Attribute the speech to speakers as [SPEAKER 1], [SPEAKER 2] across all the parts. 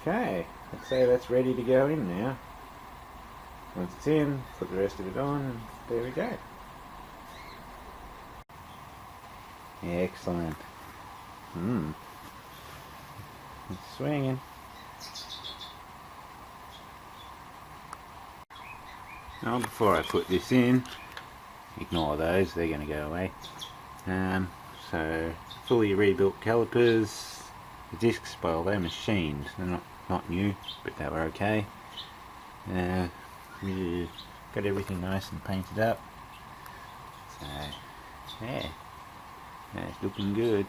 [SPEAKER 1] Okay, let's say that's ready to go in now. Once it's in, put the rest of it on, and there we go. Excellent. It's swinging. Now before I put this in, ignore those, they're going to go away. So fully rebuilt calipers. The discs, well, they're machined, they're not new, but they were okay. We got everything nice and painted up. So yeah, it's looking good.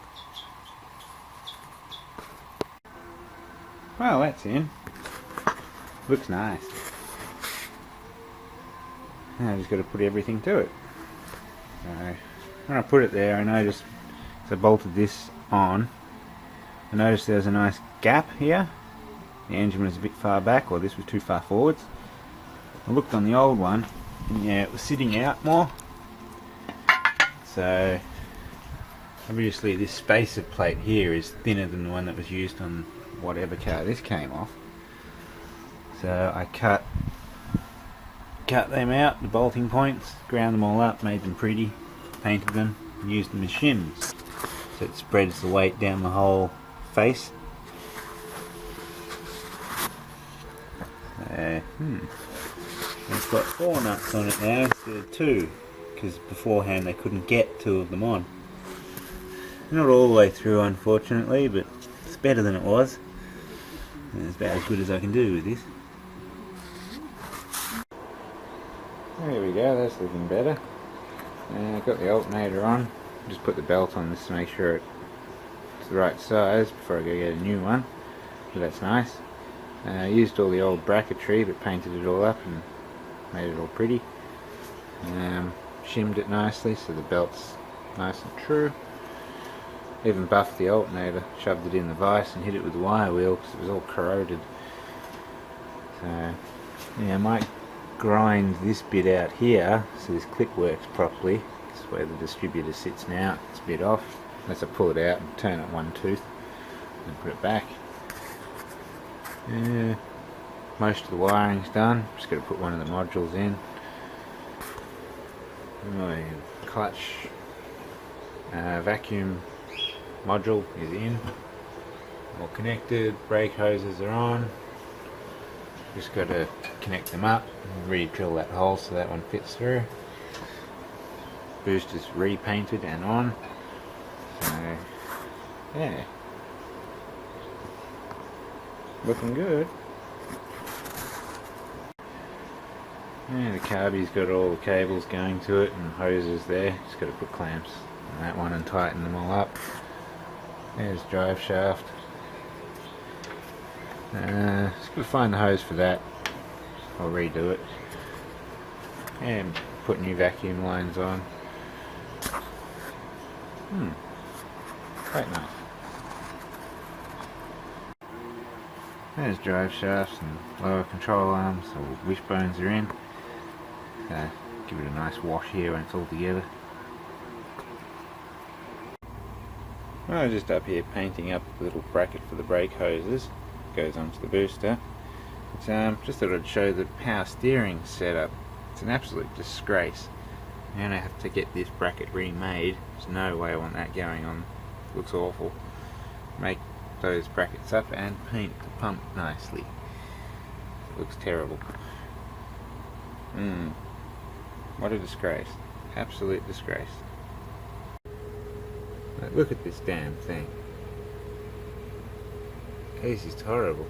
[SPEAKER 1] Well, that's in. Looks nice. Now I just got to put everything to it. So when I put it there, I noticed, so I bolted this on, I noticed there was a nice gap here. The engine was a bit far back, or this was too far forwards. I looked on the old one, and yeah, it was sitting out more. So obviously this spacer plate here is thinner than the one that was used on whatever car this came off. So I cut them out, the bolting points, ground them all up, made them pretty, painted them, and used them as shims. So it spreads the weight down the whole face. It's got 4 nuts on it now instead of 2, because beforehand they couldn't get 2 of them on. Not all the way through, unfortunately, but it's better than it was. And it's about as good as I can do with this. There we go, that's looking better. I've got the alternator on. Just put the belt on this to make sure it's the right size before I go get a new one. But that's nice. I used all the old bracketry but painted it all up and made it all pretty. Shimmed it nicely so the belt's nice and true. Even buffed the alternator, shoved it in the vise and hit it with the wire wheel because it was all corroded. So yeah, I might grind this bit out here so this clip works properly. This is where the distributor sits now. It's a bit off. Unless I pull it out and turn it one tooth and put it back. Yeah, most of the wiring's done. Just got to put one of the modules in. My clutch vacuum module is in. All connected. Brake hoses are on. Just got to connect them up and re-drill that hole so that one fits through. Booster's repainted and on. So yeah, looking good. Yeah, the carby's got all the cables going to it and hoses there. Just got to put clamps on that one and tighten them all up. There's drive shaft. Just got to find the hose for that. I'll redo it. And put new vacuum lines on. Quite nice. There's drive shafts and lower control arms. All wishbones are in. Give it a nice wash here when it's all together. Well, I'm just up here painting up the little bracket for the brake hoses. Goes onto the booster. Just thought I'd show the power steering setup. It's an absolute disgrace. I'm going to have to get this bracket remade. There's no way I want that going on. It looks awful. Make those brackets up and paint the pump nicely. It looks terrible. What a disgrace. Absolute disgrace. Look at this damn thing. This is horrible.